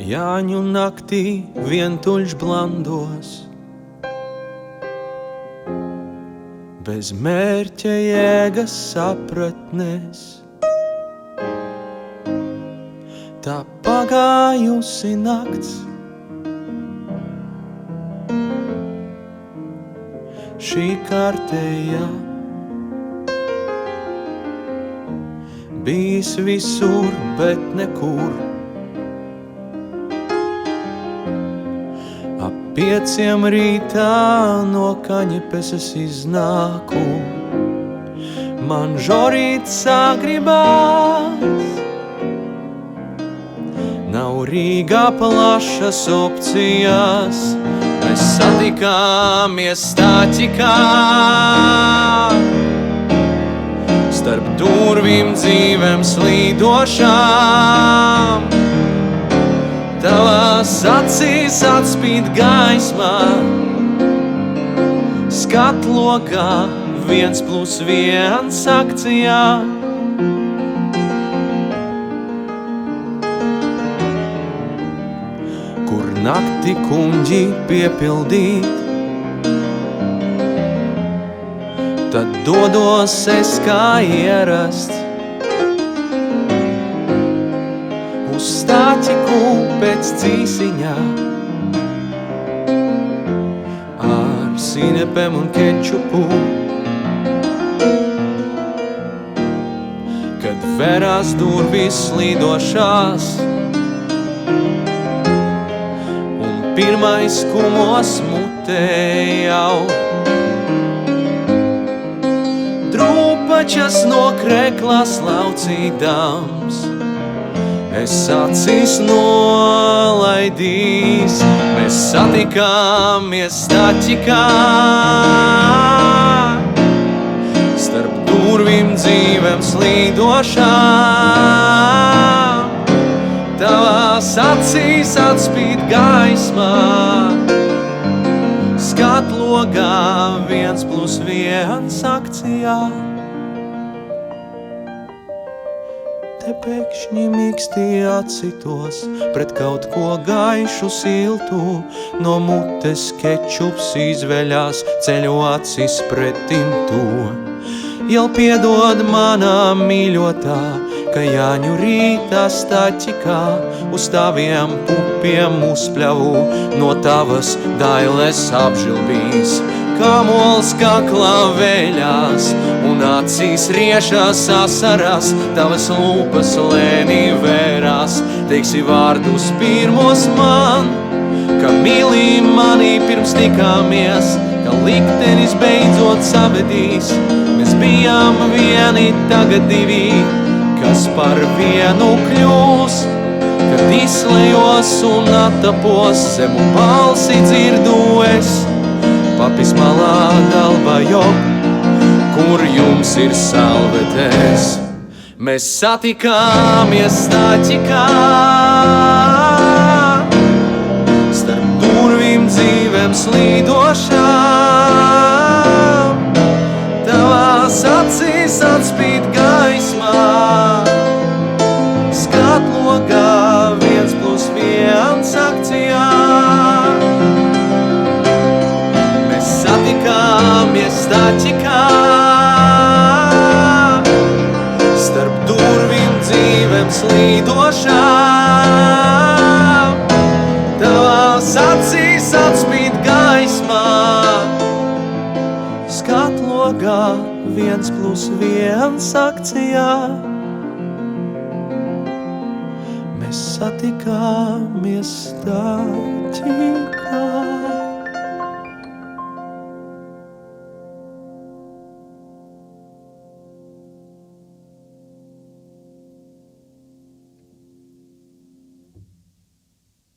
Jāņu naktī vientuļš blandos, bez mērķa jēgas sapratnes. Tā pagājusi nakts, šī kārtējā, bijis visur, bet nekur. Ap 5 rītā no Kaņepes iznāku, man žorīt sagribās. Nav Rīgā plašas opcijas, mēs satikāmies Tāķikā. Starp durvīm dzīvēm slīdošām, tavās acīs atspīd gaismā. Skatlogā 1+1 akcijā. Kur nakti kuņģi piepildīt, tad dodos es kā ierasts uz Tāķiku pēc cīsiņā, ar sinepēm un kečupu. Kad verās durvis slīdošās un pirmais kumos mutē jau, drūpačas no kreklas laucīdams, es acīs nolaidīs. Mēs satikāmies Tāķikā, starp durvīm dzīvēm slīdošām, tavās acīs atspīd gaismā. Skatlogā 1+1 akcijā. Te pēkšņi mīkstī atsitos pret kaut ko gaišu siltu, no mutes kečups izveļās, ceļu acis pretim to. Jau piedod manā mīļotā, ka Jāņu rītā Tāķikā uz taviem pupiem uzpļavu, no tavas dailes apžilbīs. Kā mols kaklā vēļās un acīs riešās asaras, tavas lūpas lēnī vērās. Teiksi vārdus pirmos man, ka mīlī manī pirms tikāmies, ka liktenis beidzot savedīs. Mēs bijām vieni, tagad divi, kas par vienu kļūs. Kad izlejos un attapos, zemu balsi dzirdu es, papis malā dalbājot, kur jums ir salvetēs. Mēs satikāmies Tāķikā, starp durvīm dzīvēm slīdošām, tavās acīs atspīd gaismā. Skatlogā 1+1 akcijā. Mēs satikāmies Tāķikā, starp durvīm dzīvēm slīdošām, tavās acīs atspīd gaismā. Skatlogā 1+1 akcijā. Mēs satikāmies tā.